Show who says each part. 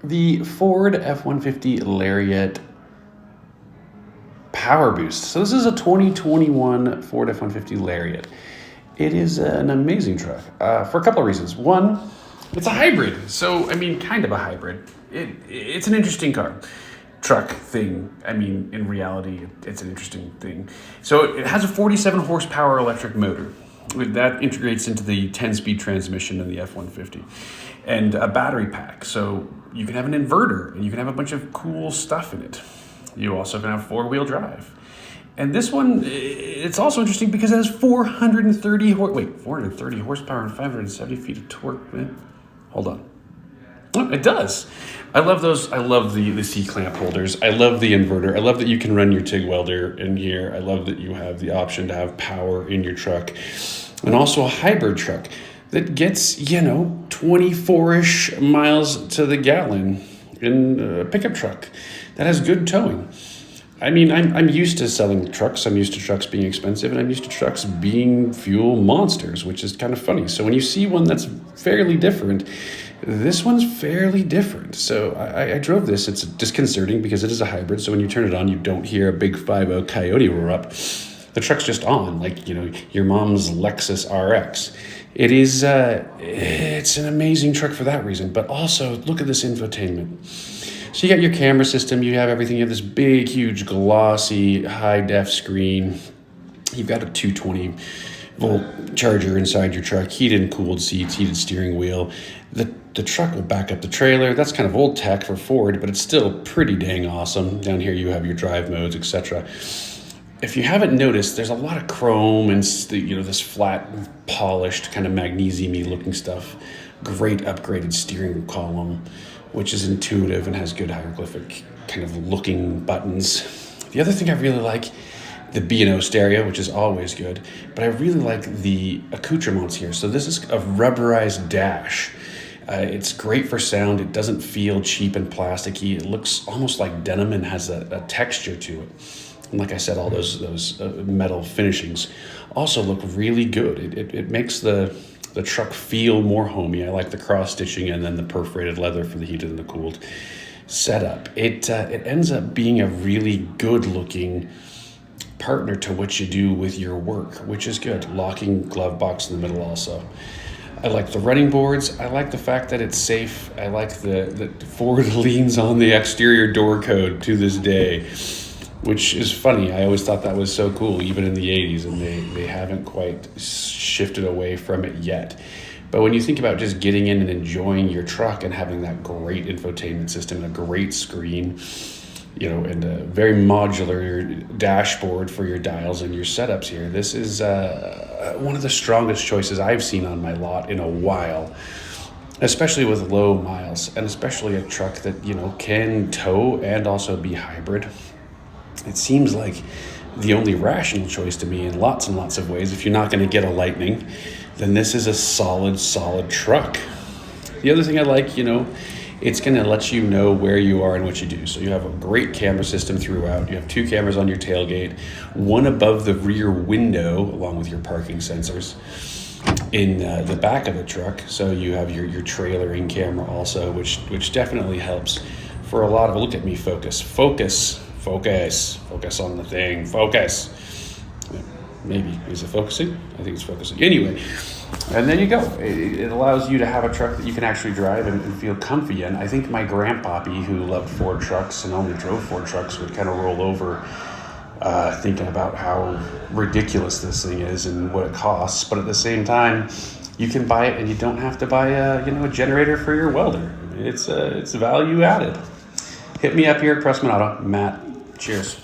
Speaker 1: the Ford F-150 Lariat Powerboost. So this is a 2021 Ford F-150 Lariat. It is an amazing truck for a couple of reasons. One, it's a hybrid. So, I mean, kind of a hybrid. It's an interesting truck thing. I mean, in reality, it's an interesting thing. So it has a 47 horsepower electric motor. That integrates into the 10-speed transmission in the F-150 and a battery pack. So you can have an inverter and you can have a bunch of cool stuff in it. You also can have four-wheel drive. And this one, it's also interesting because it has 430 horsepower and 570 feet of torque. Hold on. Oh, it does. I love those. I love the C-clamp holders. I love the inverter. I love that you can run your TIG welder in here. I love that you have the option to have power in your truck. And also a hybrid truck that gets, 24-ish miles to the gallon in a pickup truck that has good towing. I mean, I'm used to selling trucks. I'm used to trucks being expensive, and I'm used to trucks being fuel monsters, which is kind of funny. So when you see one that's fairly different, this one's fairly different. So I drove this. It's disconcerting because it is a hybrid. So when you turn it on, you don't hear a big 5.0 Coyote roar up. The truck's just on, like, your mom's Lexus RX. It's an amazing truck for that reason. But also, look at this infotainment. So you got your camera system, you have everything. You have this big, huge, glossy, high-def screen. You've got a 220-volt charger inside your truck, heated and cooled seats, heated steering wheel. The truck will back up the trailer. That's kind of old tech for Ford, but it's still pretty dang awesome. Down here you have your drive modes, etc. If you haven't noticed, there's a lot of chrome and this flat, polished, kind of magnesium-y looking stuff. Great upgraded steering column, which is intuitive and has good hieroglyphic kind of looking buttons. The other thing I really like, the B&O stereo, which is always good, but I really like the accoutrements here. So this is a rubberized dash. It's great for sound. It doesn't feel cheap and plasticky. It looks almost like denim and has a texture to it. And like I said, all those metal finishings also look really good. It makes the truck feel more homey. I like the cross stitching and then the perforated leather for the heated and the cooled setup. It ends up being a really good looking partner to what you do with your work, which is good. Locking glove box in the middle also. I like the running boards. I like the fact that it's safe. I like that Ford leans on the exterior door code to this day, which is funny. I always thought that was so cool, even in the 80s, and they haven't quite shifted away from it yet. But when you think about just getting in and enjoying your truck and having that great infotainment system and a great screen, and a very modular dashboard for your dials and your setups here, this is one of the strongest choices I've seen on my lot in a while, especially with low miles, and especially a truck that, can tow and also be hybrid. It seems like the only rational choice to me in lots and lots of ways. If you're not going to get a Lightning, then this is a solid truck. The other thing I like, it's going to let you know where you are and what you do. So you have a great camera system throughout. You have 2 cameras on your tailgate, one above the rear window, along with your parking sensors in the back of the truck. So you have your trailering camera also, which definitely helps for a lot of, look at me, focus on the thing, focus. Maybe, is it focusing? I think it's focusing. Anyway, and there you go. It allows you to have a truck that you can actually drive and feel comfy in. I think my grandpappy, who loved Ford trucks and only drove Ford trucks, would kind of roll over thinking about how ridiculous this thing is and what it costs. But at the same time, you can buy it and you don't have to buy a generator for your welder. It's value added. Hit me up here at Pressman Auto. Matt, cheers.